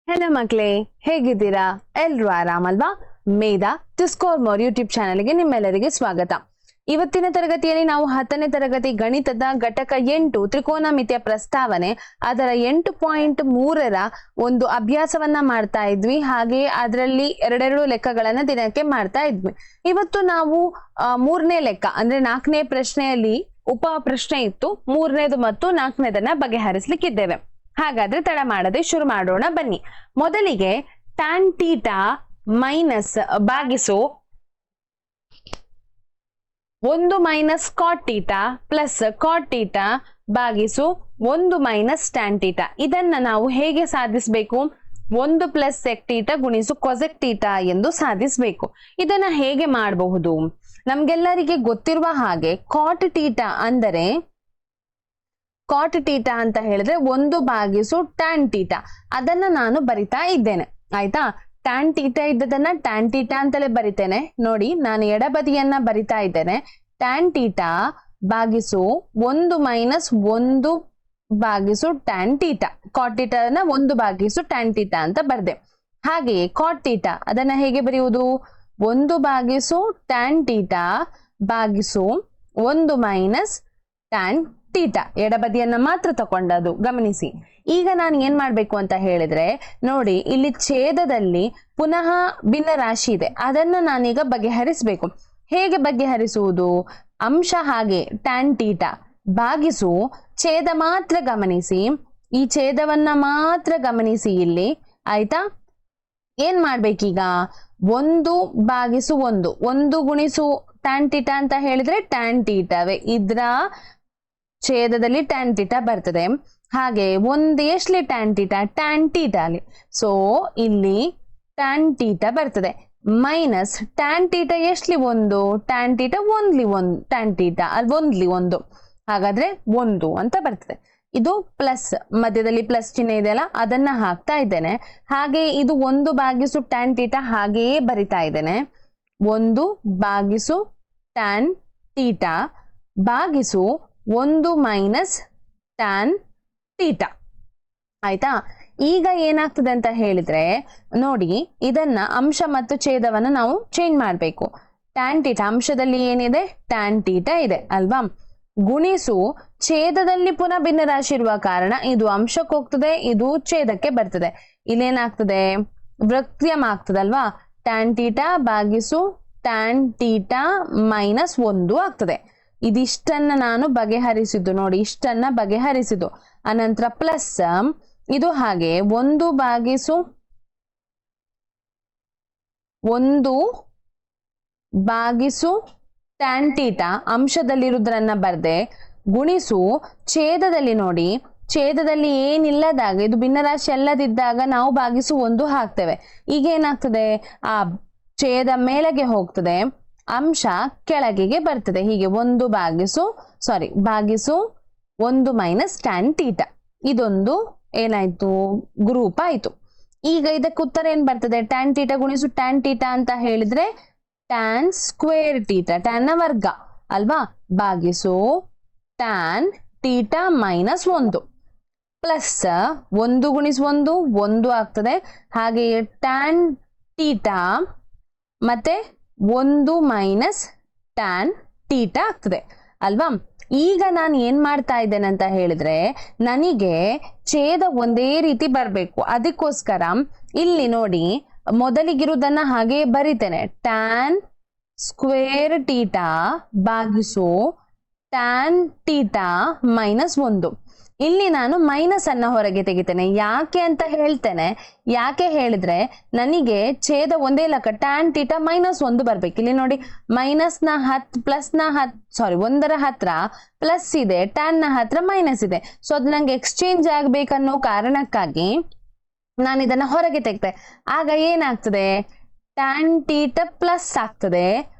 Hello ಮಕ್ಳೇ, ಹೇಗಿದ್ದೀರಾ? ಎಲ್ರು ಆರಾಮಲ್ವಾ? ಮೇಧಾ to score more YouTube ಚಾನೆಲ್ಗೆ ನಿಮ್ಮೆಲ್ಲರಿಗೆ ಸ್ವಾಗತ. ಇವತ್ತಿನ ತರಗತಿಯಲ್ಲಿ ನಾವು 10ನೇ ತರಗತಿ ಗಣಿತದ ಘಟಕ 8 ತ್ರಿಕೋನಮಿತಿಯ ಪ್ರಸ್ತಾವನೆ ಅದರ 8.3ರ ಒಂದು ಅಭ್ಯಾಸವನ್ನ ಮಾಡ್ತಾ ಇದ್ವಿ. ಹಾಗೆ ಅದರಲ್ಲಿ ಎರಡೆರಡು ಲೆಕ್ಕಗಳನ್ನ ದಿನಕ್ಕೆ ಮಾಡ್ತಾ ಇದ್ವಿ. ಇವತ್ತು ನಾವು 3ನೇ ಲೆಕ್ಕ ಅಂದ್ರೆ 4ನೇ ಪ್ರಶ್ನೆಯಲ್ಲಿ ಉಪ ಪ್ರಶ್ನೆ ಇತ್ತು. 3ನೇದು ಮತ್ತು 4ನೇದನ್ನ ಬಗೆಹರಿಸಲಿಕ್ಕಿದ್ದೇವೆ. ಹಾಗಾದ್ರೆ ತಡ ಮಾಡದೆ ಶುರು ಮಾಡೋಣ ಬನ್ನಿ. ಮೊದಲಿಗೆ ಟ್ಯಾನ್ ಥೀಟಾ ಮೈನಸ್ ಭಾಗಿಸು 1 minus cot theta plus cot theta ಭಾಗಿಸು 1 ಮೈನಸ್ ಟ್ಯಾನ್ ಥೀಟಾ. ಇದನ್ನ ನಾವು ಹೇಗೆ ಸಾಧಿಸಬೇಕು? 1 ಪ್ಲಸ್ ಸೆಕ್ ಥೀಟಾ ಗುಣಿಸು ಕೊಸೆಕ್ ಥೀಟಾ ಎಂದು ಸಾಧಿಸಬೇಕು. ಇದನ್ನ ಹೇಗೆ ಮಾಡಬಹುದು? ನಮ್ಗೆಲ್ಲರಿಗೆ ಗೊತ್ತಿರುವ ಹಾಗೆ ಕಾಟ್ ಥೀಟಾ ಅಂದರೆ ಕಾಟ್ ಥೀಟಾ ಅಂತ ಹೇಳಿದ್ರೆ 1 ಭಾಗಿಸು ಟ್ಯಾನ್ ಥೀಟಾ. ಅದನ್ನ ನಾನು ಬರಿತಾ ಇದ್ದೇನೆ, ಆಯ್ತಾ? ಟ್ಯಾನ್ ಥೀಟಾ ಇದ್ದದನ್ನ ಟ್ಯಾನ್ ಥೀಟಾ ಅಂತಲೇ ಬರಿತೇನೆ. ನೋಡಿ, ನಾನು ಎಡಬದಿಯನ್ನ ಬರಿತಾ ಇದ್ದೇನೆ. ಟ್ಯಾನ್ ಥೀಟಾ ಭಾಗಿಸು 1 ಮೈನಸ್ 1 ಭಾಗಿಸು ಟ್ಯಾನ್ ಥೀಟಾ. ಕಾಟ್ ಥೀಟಾನ 1 ಭಾಗಿಸು ಟ್ಯಾನ್ ಥೀಟಾ ಅಂತ ಬರ್ದೆ. ಹಾಗೆಯೇ ಕಾಟ್ ಥೀಟಾ ಅದನ್ನ ಹೇಗೆ ಬರೆಯುವುದು? 1 ಭಾಗಿಸು ಟ್ಯಾನ್ ಥೀಟಾ ಭಾಗಿಸು 1 ಮೈನಸ್ ಟ್ಯಾನ್ ಥೀಟಾ. ಎಡಬದಿಯನ್ನ ಮಾತ್ರ ತಕೊಂಡದು, ಗಮನಿಸಿ. ಈಗ ನಾನು ಏನ್ ಮಾಡ್ಬೇಕು ಅಂತ ಹೇಳಿದ್ರೆ, ನೋಡಿ ಇಲ್ಲಿ ಛೇದದಲ್ಲಿ ಪುನಃ ಭಿನ್ನ ರಾಶಿ ಇದೆ, ಅದನ್ನ ನಾನೀಗ ಬಗೆಹರಿಸಬೇಕು. ಹೇಗೆ ಬಗೆಹರಿಸುವುದು? ಅಂಶ ಹಾಗೆ ಟ್ಯಾನ್ ಥೀಟಾ ಭಾಗಿಸು ಛೇದ ಮಾತ್ರ ಗಮನಿಸಿ, ಈ ಛೇದವನ್ನ ಮಾತ್ರ ಗಮನಿಸಿ ಇಲ್ಲಿ, ಆಯ್ತಾ? ಏನ್ ಮಾಡ್ಬೇಕೀಗ? 1 ಭಾಗಿಸು 1 ಗುಣಿಸು ಟ್ಯಾನ್ ಥೀಟಾ ಅಂತ ಹೇಳಿದ್ರೆ ಟ್ಯಾನ್ ಥೀಟಾವೇ, ಇದ್ರ ಛೇದದಲ್ಲಿ ಟ್ಯಾನ್ ಥೀಟಾ ಬರ್ತದೆ. ಹಾಗೆ ಒಂದು ಎಷ್ಟ್ಲಿ ಟ್ಯಾನ್ ಥೀಟಾ? ಟ್ಯಾನ್ ಥೀಟಾ ಅಲ್ಲಿ. ಸೊ ಇಲ್ಲಿ ಟ್ಯಾನ್ ಥೀಟಾ ಬರ್ತದೆ ಮೈನಸ್ ಟ್ಯಾನ್ ಥೀಟಾ ಎಷ್ಟ್ಲಿ 1? ಟ್ಯಾನ್ ಥೀಟಾ ಒಂದ್ಲಿ 1 ಟ್ಯಾನ್ ಥೀಟಾ ಅಲ್ಲಿ ಒಂದ್ಲಿ 1, ಹಾಗಾದ್ರೆ 1 ಅಂತ ಬರ್ತದೆ. ಇದು ಪ್ಲಸ್, ಮಧ್ಯದಲ್ಲಿ ಪ್ಲಸ್ ಚಿಹ್ನೆ ಇದೆಯಲ್ಲ ಅದನ್ನ ಹಾಕ್ತಾ ಇದ್ದೇನೆ. ಹಾಗೆ ಇದು 1 ಭಾಗಿಸು ಟ್ಯಾನ್ ಥೀಟಾ ಹಾಗೆಯೇ ಬರಿತಾ ಇದ್ದೇನೆ. 1 ಭಾಗಿಸು ಟ್ಯಾನ್ ಥೀಟಾ ಭಾಗಿಸು 1 ಮೈನಸ್ ಟ್ಯಾನ್ ಥೀಟಾ, ಆಯ್ತಾ? ಈಗ ಏನಾಗ್ತದೆ ಅಂತ ಹೇಳಿದ್ರೆ, ನೋಡಿ ಇದನ್ನ ಅಂಶ ಮತ್ತು ಛೇದವನ್ನ ನಾವು ಚೇಂಜ್ ಮಾಡ್ಬೇಕು. ಟ್ಯಾನ್ ಥೀಟಾ ಅಂಶದಲ್ಲಿ ಏನಿದೆ? ಟ್ಯಾನ್ ಥೀಟಾ ಇದೆ ಅಲ್ವಾ? ಗುಣಿಸು ಛೇದದಲ್ಲಿ ಪುನಃ ಭಿನ್ನ ರಾಶಿ ಇರುವ ಕಾರಣ ಇದು ಅಂಶಕ್ಕೆ ಹೋಗ್ತದೆ, ಇದು ಛೇದಕ್ಕೆ ಬರ್ತದೆ. ಇಲ್ಲೇನಾಗ್ತದೆ? ವೃತ್ಯಮ ಆಗ್ತದಲ್ವಾ? ಟ್ಯಾನ್ ಥೀಟಾ ಭಾಗಿಸು ಟ್ಯಾನ್ ಥೀಟಾ ಮೈನಸ್ 1 ಆಗ್ತದೆ. ಇದಿಷ್ಟನ್ನ ನಾನು ಬಗೆಹರಿಸಿದ್ದು, ನೋಡಿ ಇಷ್ಟನ್ನ ಬಗೆಹರಿಸಿದ್ದು. ಅನಂತರ ಪ್ಲಸ್ ಇದು ಹಾಗೆ 1 ಭಾಗಿಸು 1 ಭಾಗಿಸು ಟ್ಯಾನ್ ಥೀಟಾ ಅಂಶದಲ್ಲಿರುವುದನ್ನ ಬರ್ದೆ, ಗುಣಿಸು ಛೇದದಲ್ಲಿ ನೋಡಿ, ಛೇದದಲ್ಲಿ ಏನಿಲ್ಲದಾಗ ಇದು ಭಿನ್ನರಾಶಿ ಅಲ್ಲದಿದ್ದಾಗ ನಾವು ಭಾಗಿಸು 1 ಹಾಕ್ತೇವೆ. ಈಗ ಏನಾಗ್ತದೆ? ಆ ಛೇದ ಮೇಲೆಗೆ ಹೋಗ್ತದೆ, ಅಂಶ ಕೆಳಗೆಗೆ ಬರ್ತದೆ. ಹೀಗೆ 1 ಭಾಗಿಸು 1 ಮೈನಸ್ ಟ್ಯಾನ್ ಥೀಟಾ. ಇದೊಂದು ಏನಾಯ್ತು? ಗ್ರೂಪ್ ಆಯ್ತು. ಈಗ ಇದಕ್ಕೆ ಉತ್ತರ ಏನ್ ಬರ್ತದೆ? ಟ್ಯಾನ್ ಥೀಟಾ ಗುಣಿಸು ಟ್ಯಾನ್ ಥೀಟಾ ಅಂತ ಹೇಳಿದ್ರೆ ಟ್ಯಾನ್ ಸ್ಕ್ವೇರ್ ಥೀಟಾ, ಟ್ಯಾನ್ ನ ವರ್ಗ ಅಲ್ವಾ? ಭಾಗಿಸು ಟ್ಯಾನ್ ಥೀಟಾ ಮೈನಸ್ 1 ಪ್ಲಸ್ 1 ಗುಣಿಸು 1 ಆಗ್ತದೆ. ಹಾಗೆಯೇ ಟ್ಯಾನ್ ಥೀಟಾ ಮತ್ತೆ 1 ಮೈನಸ್ ಟ್ಯಾನ್ ಥೀಟಾ ಆಗ್ತದೆ ಅಲ್ವಾ? ಈಗ ನಾನು ಏನ್ ಮಾಡ್ತಾ ಇದ್ದೇನೆ ಅಂತ ಹೇಳಿದ್ರೆ, ನನಗೆ ಛೇದ ಒಂದೇ ರೀತಿ ಬರ್ಬೇಕು. ಅದಕ್ಕೋಸ್ಕರ ಇಲ್ಲಿ ನೋಡಿ ಮೊದಲಿಗಿರುವುದನ್ನ ಹಾಗೆ ಬರಿತೇನೆ. ಟ್ಯಾನ್ ಸ್ಕ್ವೇರ್ ಥೀಟಾ ಭಾಗಿಸು ಟ್ಯಾನ್ ಥೀಟಾ ಮೈನಸ್ 1. ಇಲ್ಲಿ ನಾನು ಮೈನಸ್ ಅನ್ನ ಹೊರಗೆ ತೆಗಿತೇನೆ. ಯಾಕೆ ಅಂತ ಹೇಳ್ತೇನೆ. ಯಾಕೆ ಹೇಳಿದ್ರೆ, ನನಗೆ ಛೇದ ಒಂದೇ ಲೆಕ್ಕ ಟ್ಯಾನ್ ಥೀಟಾ ಮೈನಸ್ 1 ಬರ್ಬೇಕು. ಇಲ್ಲಿ ನೋಡಿ ಮೈನಸ್ ನ 10 ಪ್ಲಸ್ ನ 10 1ರ ಹತ್ರ ಪ್ಲಸ್ ಇದೆ, ಟ್ಯಾನ್ ನ ಹತ್ರ ಮೈನಸ್ ಇದೆ. ಸೊ ಅದು ನಂಗೆ ಎಕ್ಸ್ಚೇಂಜ್ ಆಗ್ಬೇಕನ್ನೋ ಕಾರಣಕ್ಕಾಗಿ ನಾನು ಇದನ್ನ ಹೊರಗೆ ತೆಗ್ತೆ. ಆಗ ಏನಾಗ್ತದೆ? ಟ್ಯಾನ್ ಥೀಟಾ ಪ್ಲಸ್ ಆಗ್ತದೆ,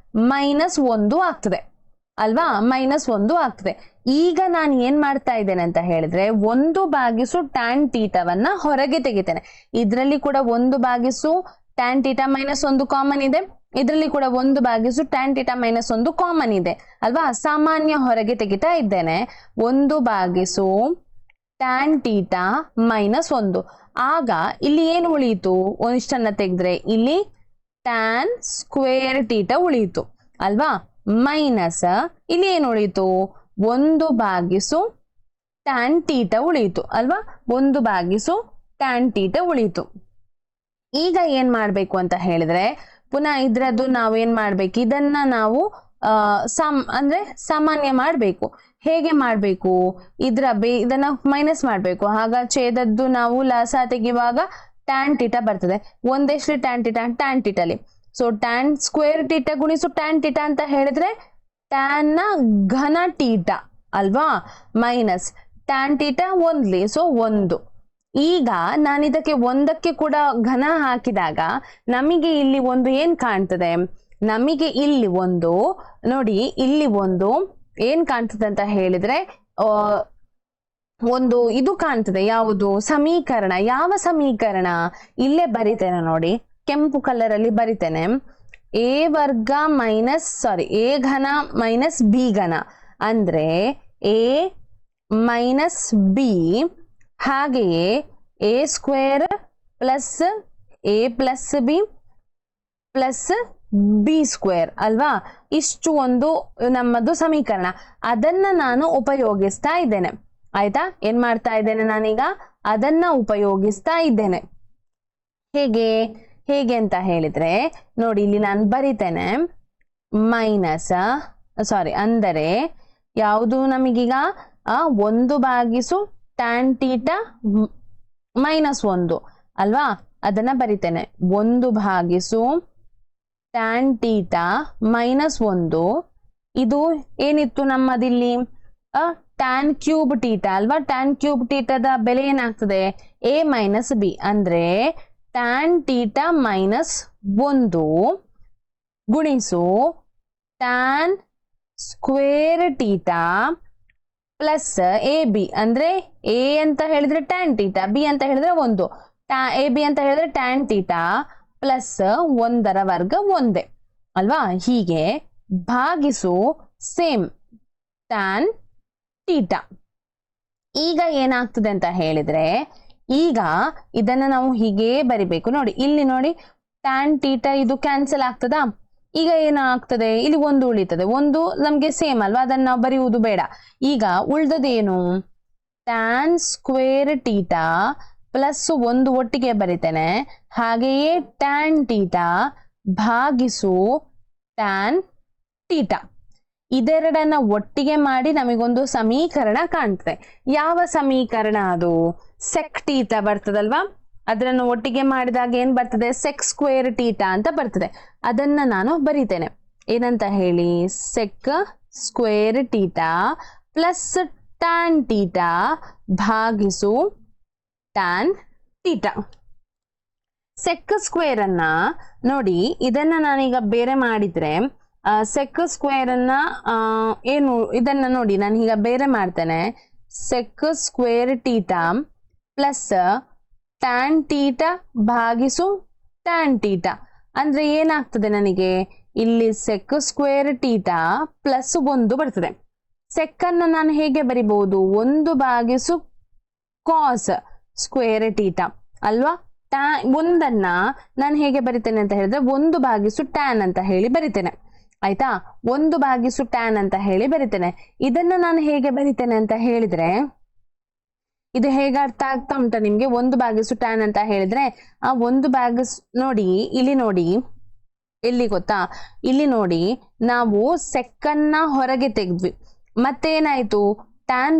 ಮೈನಸ್ 1 ಆಗ್ತದೆ ಅಲ್ವಾ? ಮೈನಸ್ 1 ಆಗ್ತದೆ. ಈಗ ನಾನು ಏನ್ ಮಾಡ್ತಾ ಇದ್ದೇನೆ ಅಂತ ಹೇಳಿದ್ರೆ, 1 ಭಾಗಿಸು ಟ್ಯಾನ್ ಥೀಟಾವನ್ನ ಹೊರಗೆ ತೆಗಿತೇನೆ. ಇದ್ರಲ್ಲಿ ಕೂಡ 1 ಭಾಗಿಸು ಟ್ಯಾನ್ ಥೀಟಾ ಮೈನಸ್ 1 ಕಾಮನ್ ಇದೆ, ಇದರಲ್ಲಿ ಕೂಡ 1 ಭಾಗಿಸು ಟ್ಯಾನ್ ಥೀಟಾ ಮೈನಸ್ 1 ಕಾಮನ್ ಇದೆ ಅಲ್ವಾ? ಸಾಮಾನ್ಯ ಹೊರಗೆ ತೆಗಿತಾ ಇದ್ದೇನೆ. 1 ಭಾಗಿಸು ಟ್ಯಾನ್ ಥೀಟಾ ಮೈನಸ್ 1. ಆಗ ಇಲ್ಲಿ ಏನು ಉಳಿಯಿತು, ಒಂದಿಷ್ಟನ್ನ ತೆಗೆದ್ರೆ ಇಲ್ಲಿ ಟ್ಯಾನ್ ಸ್ಕ್ವೇರ್ ಟೀಟಾ ಉಳಿಯಿತು ಅಲ್ವಾ, ಮೈನಸ್ ಇಲ್ಲಿ ಏನು ಉಳಿಯಿತು, 1 ಟ್ಯಾನ್ ಟೀಟಾ ಉಳಿಯಿತು ಅಲ್ವಾ, 1 ಟ್ಯಾನ್ ಟೀಟಾ ಉಳಿಯಿತು. ಈಗ ಏನ್ ಮಾಡ್ಬೇಕು ಅಂತ ಹೇಳಿದ್ರೆ ಪುನಃ ಇದ್ರದ್ದು ನಾವು ಏನ್ ಮಾಡ್ಬೇಕು, ಇದನ್ನ ನಾವು ಅಂದ್ರೆ ಸಾಮಾನ್ಯ ಮಾಡ್ಬೇಕು. ಹೇಗೆ ಮಾಡ್ಬೇಕು, ಇದನ್ನ ಮೈನಸ್ ಮಾಡ್ಬೇಕು. ಆಗ ಛೇದದ್ದು ನಾವು ಲಸ ತೆಗೆಯುವಾಗ ಟ್ಯಾನ್ ಟೀಟಾ ಬರ್ತದೆ. ಒಂದೆಷ್ಟು ಟ್ಯಾನ್ ಟೀಟಾ, ಟ್ಯಾನ್ ಟೀಟಲ್ಲಿ. ಸೊ ಟ್ಯಾನ್ ಸ್ಕ್ವೇರ್ ಟೀಟಾ ಗುಣಿಸು ಟ್ಯಾನ್ ಟೀಟಾ ಅಂತ ಹೇಳಿದ್ರೆ ಟ್ಯಾನ್ ನ ಘನ ಟೀಟಾ ಅಲ್ವಾ, ಮೈನಸ್ ಟ್ಯಾನ್ ಟೀಟಾ ಒಂದ್ಲಿ, ಸೊ 1. ಈಗ ನಾನು ಇದಕ್ಕೆ 1ಕ್ಕೆ ಕೂಡ ಘನ ಹಾಕಿದಾಗ ನಮಗೆ ಇಲ್ಲಿ ಒಂದು ಏನ್ ಕಾಣ್ತದೆ, ನಮಗೆ ಇಲ್ಲಿ ಒಂದು ನೋಡಿ, ಇಲ್ಲಿ ಒಂದು ಏನ್ ಕಾಣ್ತದೆ ಅಂತ ಹೇಳಿದ್ರೆ ಒಂದು ಇದು ಕಾಣ್ತದೆ. ಯಾವುದು ಸಮೀಕರಣ, ಯಾವ ಸಮೀಕರಣ, ಇಲ್ಲೇ ಬರಿತೇನೆ ನೋಡಿ, ಕೆಂಪು ಕಲರ್ ಅಲ್ಲಿ ಬರಿತೇನೆ. ಎ ಘನ ಮೈನಸ್ ಬಿ ಘನ ಅಂದ್ರೆ ಎ ಮೈನಸ್ ಬಿ, ಹಾಗೆಯೇ A square plus A plus B plus B square ಅಲ್ವಾ, ಇಷ್ಟು ಒಂದು ನಮ್ಮದು ಸಮೀಕರಣ. ಅದನ್ನ ನಾನು ಉಪಯೋಗಿಸ್ತಾ ಇದ್ದೇನೆ. ಆಯ್ತಾ, ಏನ್ ಮಾಡ್ತಾ ಇದ್ದೇನೆ ನಾನೀಗ, ಅದನ್ನ ಉಪಯೋಗಿಸ್ತಾ ಇದ್ದೇನೆ. ಹೇಗೆ ಅಂತ ಹೇಳಿದ್ರೆ ನೋಡಿ, ಇಲ್ಲಿ ನಾನು ಬರಿತೇನೆ ಮೈನಸ್ ಅಂದರೆ ಯಾವುದು ನಮಗೀಗ 1 ಟ್ಯಾನ್ ಟೀಟಾ -1 ಅಲ್ವಾ, ಅದನ್ನ ಬರಿತೇನೆ. 1 ಟ್ಯಾನ್ ಟೀಟಾ -1. ಇದು ಏನಿತ್ತು ನಮ್ಮದಿಲ್ಲಿ ಟ್ಯಾನ್ ಕ್ಯೂಬ್ ಟೀಟಾ ಅಲ್ವಾ, ಟ್ಯಾನ್ ಕ್ಯೂಬ್ ಟೀಟಾದ ಬೆಲೆ ಏನಾಗ್ತದೆ, ಎ ಮೈನಸ್ ಬಿ ಅಂದ್ರೆ ಟ್ಯಾನ್ ಟೀಟಾ -1 ಗುಣಿಸು tan square theta plus A B ಅಂದ್ರೆ ಎ ಅಂತ ಹೇಳಿದ್ರೆ ಟ್ಯಾನ್ ಟೀಟಾ, ಬಿ ಅಂತ ಹೇಳಿದ್ರೆ 1, ಎ ಬಿ ಅಂತ ಹೇಳಿದ್ರೆ ಟ್ಯಾನ್ ಟೀಟಾ ಪ್ಲಸ್ 1 ವರ್ಗ 1 ಅಲ್ವಾ. ಹೀಗೆ ಭಾಗಿಸು ಸೇಮ್ ಟ್ಯಾನ್ ಟೀಟಾ. ಈಗ ಏನಾಗ್ತದೆ ಅಂತ ಹೇಳಿದ್ರೆ, ಈಗ ಇದನ್ನ ನಾವು ಹೀಗೆ ಬರಿಬೇಕು. ನೋಡಿ ಇಲ್ಲಿ ನೋಡಿ, ಟ್ಯಾನ್ ಟೀಟಾ ಇದು ಕ್ಯಾನ್ಸಲ್ ಆಗ್ತದಾ, ಈಗ ಏನಾಗ್ತದೆ, ಇಲ್ಲಿ 1 ಉಳಿತದೆ. 1 ನಮ್ಗೆ ಸೇಮ್ ಅಲ್ವಾ, ಅದನ್ನ ನಾವು ಬರೆಯುವುದು ಬೇಡ. ಈಗ ಉಳ್ದದೇನು, ಟ್ಯಾನ್ ಸ್ಕ್ವೇರ್ ಟೀಟಾ ಪ್ಲಸ್ 1 ಒಟ್ಟಿಗೆ ಬರಿತೇನೆ, ಹಾಗೆಯೇ ಟ್ಯಾನ್ ಟೀಟಾ ಭಾಗಿಸು ಟ್ಯಾನ್ ಟೀಟಾ. ಇದೆರಡನ್ನ ಒಟ್ಟಿಗೆ ಮಾಡಿ ನಮಗೊಂದು ಸಮೀಕರಣ ಕಾಣ್ತದೆ. ಯಾವ ಸಮೀಕರಣ ಅದು, ಸೆಕ್ ಟೀಟಾ ಬರ್ತದಲ್ವಾ, ಅದನ್ನು ಒಟ್ಟಿಗೆ ಮಾಡಿದಾಗ ಏನ್ ಬರ್ತದೆ, ಸೆಕ್ ಸ್ಕ್ವೇರ್ ಟೀಟಾ ಅಂತ ಬರ್ತದೆ. ಅದನ್ನ ನಾನು ಬರಿತೇನೆ. ಏನಂತ ಹೇಳಿ, sec square theta plus tan theta ಭಾಗಿಸು ಟ್ಯಾನ್ ಟೀಟಾ. ಸೆಕ್ ಸ್ಕ್ವೇರ್ ಅನ್ನ ನೋಡಿ, ಇದನ್ನ ನಾನೀಗ ಬೇರೆ ಮಾಡಿದ್ರೆ ಸೆಕ್ ಸ್ಕ್ವೇರ್ ಅನ್ನ ಏನು, ಇದನ್ನ ನೋಡಿ ನಾನು ಈಗ ಬೇರೆ ಮಾಡ್ತೇನೆ. Sec square theta plus tan theta ಭಾಗಿಸು ಟ್ಯಾನ್ ಟೀಟಾ ಅಂದ್ರೆ ಏನಾಗ್ತದೆ, ನನಗೆ ಇಲ್ಲಿ ಸೆಕ್ ಸ್ಕ್ವೇರ್ ಟೀಟಾ ಪ್ಲಸ್ 1 ಬರ್ತದೆ. ಸೆಕ್ ಅನ್ನ ನಾನು ಹೇಗೆ ಬರಿಬಹುದು, 1 ಕಾಸ್ ಸ್ಕ್ವೇರ್ ಟೀಟಾ ಅಲ್ವಾ. ಒಂದನ್ನ ನಾನು ಹೇಗೆ ಬರಿತೇನೆ ಅಂತ ಹೇಳಿದ್ರೆ 1 ಟ್ಯಾನ್ ಅಂತ ಹೇಳಿ ಬರಿತೇನೆ. ಆಯ್ತಾ, 1 ಟ್ಯಾನ್ ಅಂತ ಹೇಳಿ ಬರಿತೇನೆ. ಇದನ್ನ ನಾನು ಹೇಗೆ ಬರಿತೇನೆ ಅಂತ ಹೇಳಿದ್ರೆ, ಇದು ಹೇಗೆ ಅರ್ಥ ಆಗ್ತಾ ಉಂಟಾ ನಿಮ್ಗೆ, 1 ಟ್ಯಾನ್ ಅಂತ ಹೇಳಿದ್ರೆ ಆ 1 ನೋಡಿ, ಇಲ್ಲಿ ನೋಡಿ, ಎಲ್ಲಿ ಗೊತ್ತಾ, ಇಲ್ಲಿ ನೋಡಿ, ನಾವು ಸೆಕ್ಕನ್ನ ಹೊರಗೆ ತೆಗೆದ್ವಿ, ಮತ್ತೇನಾಯ್ತು, ಟ್ಯಾನ್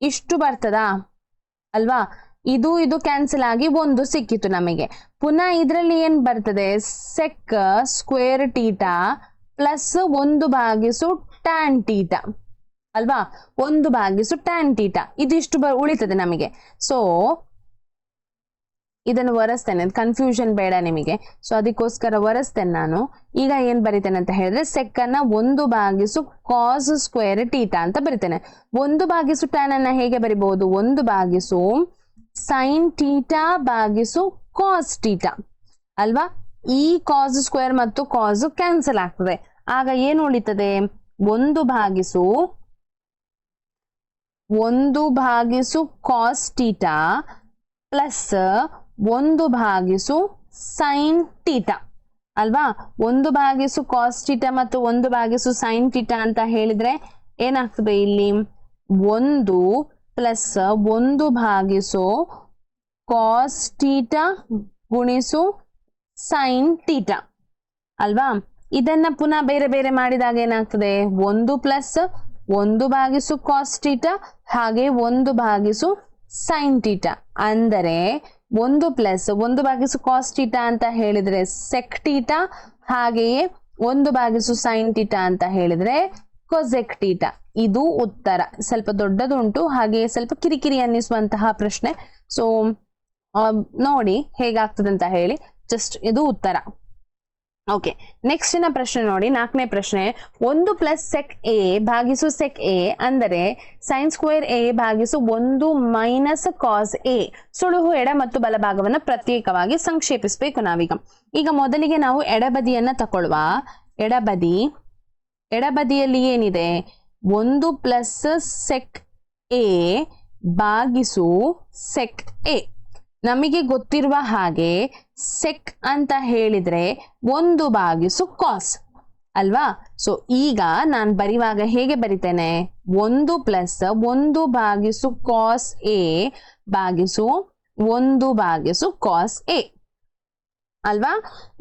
ಇಷ್ಟು ಬರ್ತದಾ ಅಲ್ವಾ, ಇದು ಕ್ಯಾನ್ಸಲ್ ಆಗಿ 1 ಸಿಕ್ಕಿತು ನಮಗೆ. ಪುನಃ ಇದರಲ್ಲಿ ಏನ್ ಬರ್ತದೆ, sec square theta plus 1 tan theta ಅಲ್ವಾ, 1 ಟ್ಯಾನ್ ಟೀಟಾ ಇದಿಷ್ಟು ಉಳಿತದೆ ನಮಗೆ. ಸೊ ಇದನ್ನು ಒರೆಸ್ತೇನೆ, ಕನ್ಫ್ಯೂಷನ್ ಬೇಡ ನಿಮಗೆ, ಸೊ ಅದಕ್ಕೋಸ್ಕರ ಒರೆಸ್ತೇನೆ ನಾನು. ಈಗ ಏನ್ ಬರಿತೇನೆ ಅಂತ ಹೇಳಿದ್ರೆ, ಸೆಕ್ ಅನ್ನ 1 ಕಾಸ್ ಸ್ಕ್ವೇರ್ ಟೀಟಾ ಅಂತ ಬರಿತೇನೆ. 1 ಟ್ಯಾನ್ ಅನ್ನ ಹೇಗೆ ಬರಿಬಹುದು, 1 ಸೈನ್ ಟೀಟಾ ಭಾಗಿಸು ಕಾಸ್ ಟೀಟಾ ಅಲ್ವಾ. ಈ ಕಾಸ್ ಸ್ಕ್ವೇರ್ ಮತ್ತು ಕಾಸ್ ಕ್ಯಾನ್ಸಲ್ ಆಗ್ತದೆ. ಆಗ ಏನು ಉಳಿತದೆ, 1 cos theta plus 1/sin theta ಅಲ್ವಾ. 1/cos ಥೀಟಾ ಮತ್ತು 1/sin ಥೀಟಾ ಅಂತ ಹೇಳಿದ್ರೆ ಏನಾಗ್ತದೆ ಇಲ್ಲಿ 1 ಪ್ಲಸ್ 1/cos ಥೀಟಾ ಗುಣಿಸು sin ಥೀಟಾ ಅಲ್ವಾ. ಇದನ್ನ ಪುನಃ ಬೇರೆ ಬೇರೆ ಮಾಡಿದಾಗ ಏನಾಗ್ತದೆ 1 ಪ್ಲಸ್ 1/cos ಥೀಟಾ ಹಾಗೆ 1/sin ಥೀಟಾ ಅಂದರೆ 1 ಪ್ಲಸ್ 1/cos ಥೀಟಾ ಅಂತ ಹೇಳಿದ್ರೆ sec ಥೀಟಾ ಹಾಗೆಯೇ 1/sin ಥೀಟಾ ಅಂತ ಹೇಳಿದ್ರೆ cosec ಥೀಟಾ. ಇದು ಉತ್ತರ. ಸ್ವಲ್ಪ ದೊಡ್ಡದುಂಟು ಹಾಗೆ ಸ್ವಲ್ಪ ಕಿರಿಕಿರಿ ಅನ್ನಿಸುವಂತಹ ಪ್ರಶ್ನೆ. ಸೊ ನೋಡಿ ಹೇಗಾಗ್ತದೆ ಅಂತ ಹೇಳಿ. ಜಸ್ಟ್ ಇದು ಉತ್ತರ. ಓಕೆ, ನೆಕ್ಸ್ಟಿನ ಪ್ರಶ್ನೆ ನೋಡಿ, 4ನೇ ಪ್ರಶ್ನೆ. 1 ಪ್ಲಸ್ sec a ಭಾಗಿಸು sec a ಅಂದರೆ sin ಸ್ಕ್ವೇರ್ a ಭಾಗಿಸು 1 ಮೈನಸ್ cos a. ಸುಳುಹು ಎಡ ಮತ್ತು ಬಲಭಾಗವನ್ನು ಪ್ರತ್ಯೇಕವಾಗಿ ಸಂಕ್ಷೇಪಿಸಬೇಕು ನಾವೀಗ. ಈಗ ಮೊದಲಿಗೆ ನಾವು ಎಡಬದಿಯನ್ನ ತಗೊಳ್ಳುವ. ಎಡಬದಿಯಲ್ಲಿ ಏನಿದೆ 1 ಪ್ಲಸ್ sec a ಭಾಗಿಸು sec a. ನಮಗೆ ಗೊತ್ತಿರುವ ಹಾಗೆ ಸೆಕ್ ಅಂತ ಹೇಳಿದ್ರೆ 1 cos ಅಲ್ವಾ. ಸೊ ಈಗ ನಾನು ಬರೆಯುವಾಗ ಹೇಗೆ ಬರಿತೇನೆ 1 ಪ್ಲಸ್ 1 cos a ಭಾಗಿಸು 1 cos a ಅಲ್ವಾ.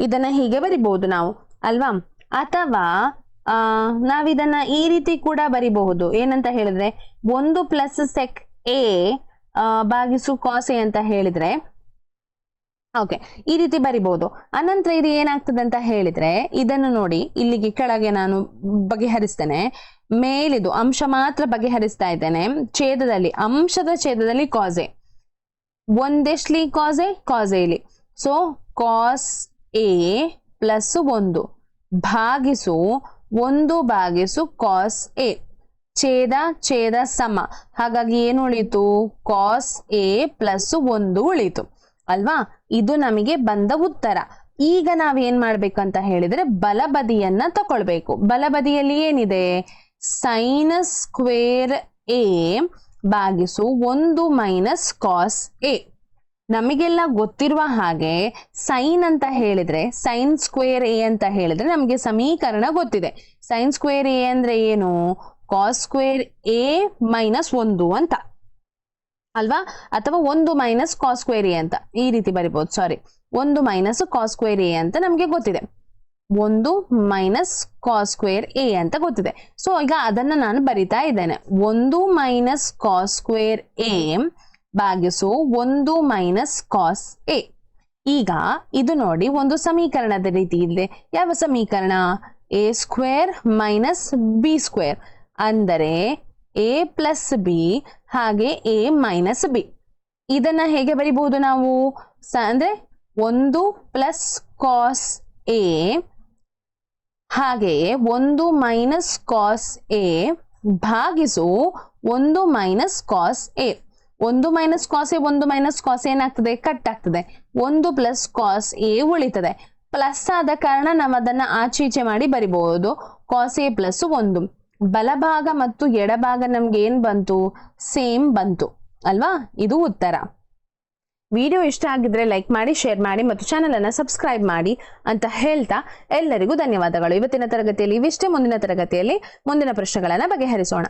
ಇದನ್ನ ಹೀಗೆ ಬರಿಬಹುದು ನಾವು ಅಲ್ವಾ. ಅಥವಾ ನಾವಿದನ್ನ ಈ ರೀತಿ ಕೂಡ ಬರಿಬಹುದು. ಏನಂತ ಹೇಳಿದ್ರೆ 1 ಪ್ಲಸ್ sec a ಭಾಗಿಸು cos a ಅಂತ ಹೇಳಿದ್ರೆ ಓಕೆ ಈ ರೀತಿ ಬರಿಬಹುದು. ಅನಂತರ ಇದು ಏನಾಗ್ತದೆ ಅಂತ ಹೇಳಿದ್ರೆ ಇದನ್ನು ನೋಡಿ, ಇಲ್ಲಿಗೆ ಕೆಳಗೆ ನಾನು ಬಗೆಹರಿಸ್ತೇನೆ. ಮೇಲಿದು ಅಂಶ ಮಾತ್ರ ಬಗೆಹರಿಸ್ತಾ ಇದ್ದೇನೆ. ಅಂಶದ ಛೇದದಲ್ಲಿ cos a, ಒಂದೆಷ್ಟಲಿ cos a ಇಲ್ಲಿ. ಸೊ cos a ಪ್ಲಸ್ 1 ಭಾಗಿಸು 1 cos a. ಛೇದ ಸಮ, ಹಾಗಾಗಿ ಏನು ಉಳಿತು cos a ಪ್ಲಸ್ 1 ಉಳಿತು ಅಲ್ವಾ. ಇದು ನಮಗೆ ಬಂದ ಉತ್ತರ. ಈಗ ನಾವೇನ್ ಮಾಡ್ಬೇಕಂತ ಹೇಳಿದ್ರೆ ಬಲಬದಿಯನ್ನ ತಕೊಳ್ಬೇಕು. ಬಲಬದಿಯಲ್ಲಿ ಏನಿದೆ sin ಸ್ಕ್ವೇರ್ a ಭಾಗಿಸು 1 ಮೈನಸ್ cos a. ನಮಗೆಲ್ಲ ಗೊತ್ತಿರುವ ಹಾಗೆ sin ಅಂತ ಹೇಳಿದ್ರೆ sin ಸ್ಕ್ವೇರ್ a ಅಂತ ಹೇಳಿದ್ರೆ ನಮಗೆ ಸಮೀಕರಣ ಗೊತ್ತಿದೆ. sin ಸ್ಕ್ವೇರ್ a ಅಂದ್ರೆ ಏನು cos ಸ್ಕ್ವೇರ್ a ಮೈನಸ್ 1 ಅಂತ ಅಲ್ವಾ. ಅಥವಾ 1 ಮೈನಸ್ cos ಸ್ಕ್ವೇರ್ a ಅಂತ ಈ ರೀತಿ ಬರಿಬಹುದು. 1 ಮೈನಸ್ cos ಸ್ಕ್ವೇರ್ a ಅಂತ ನಮ್ಗೆ ಗೊತ್ತಿದೆ. 1 ಮೈನಸ್ cos ಸ್ಕ್ವೇರ್ a ಅಂತ ಗೊತ್ತಿದೆ. ಸೊ ಈಗ ಅದನ್ನ ನಾನು ಬರಿತಾ ಇದ್ದೇನೆ. 1 ಮೈನಸ್ cos ಸ್ಕ್ವೇರ್ a ಭಾಗಿಸು 1 ಮೈನಸ್ cos a. ಈಗ ಇದು ನೋಡಿ ಒಂದು ಸಮೀಕರಣದ ರೀತಿ ಇದೆ. ಯಾವ ಸಮೀಕರಣ a square minus b square ಅಂದರೆ a ಪ್ಲಸ್ ಬಿ ಹಾಗೆ a ಮೈನಸ್ ಬಿ. ಇದನ್ನ ಹೇಗೆ ಬರಿಬಹುದು ನಾವು ಅಂದ್ರೆ 1 ಪ್ಲಸ್ cos a ಹಾಗೆಯೇ 1 ಮೈನಸ್ cos a ಭಾಗಿಸು 1 minus cos a. 1 minus cos a 1 minus cos a ಏನಾಗ್ತದೆ ಕಟ್ ಆಗ್ತದೆ. 1 ಪ್ಲಸ್ cos a ಉಳಿತದೆ. ಪ್ಲಸ್ ಆದ ಕಾರಣ ನಾವು ಅದನ್ನ ಆಚೀಚೆ ಮಾಡಿ ಬರಿಬಹುದು cos a ಪ್ಲಸ್ 1. ಬಲಭಾಗ ಮತ್ತು ಎಡಭಾಗ ನಮ್ಗೆ ಏನ್ ಬಂತು ಸೇಮ್ ಬಂತು ಅಲ್ವಾ. ಇದು ಉತ್ತರ. ವಿಡಿಯೋ ಇಷ್ಟ ಆಗಿದ್ರೆ ಲೈಕ್ ಮಾಡಿ, ಶೇರ್ ಮಾಡಿ ಮತ್ತು ಚಾನೆಲ್ ಅನ್ನ ಸಬ್ಸ್ಕ್ರೈಬ್ ಮಾಡಿ ಅಂತ ಹೇಳ್ತಾ ಎಲ್ಲರಿಗೂ ಧನ್ಯವಾದಗಳು. ಇವತ್ತಿನ ತರಗತಿಯಲ್ಲಿ ಇವಿಷ್ಟೇ. ಮುಂದಿನ ತರಗತಿಯಲ್ಲಿ ಮುಂದಿನ ಪ್ರಶ್ನೆಗಳನ್ನ ಬಗೆಹರಿಸೋಣ.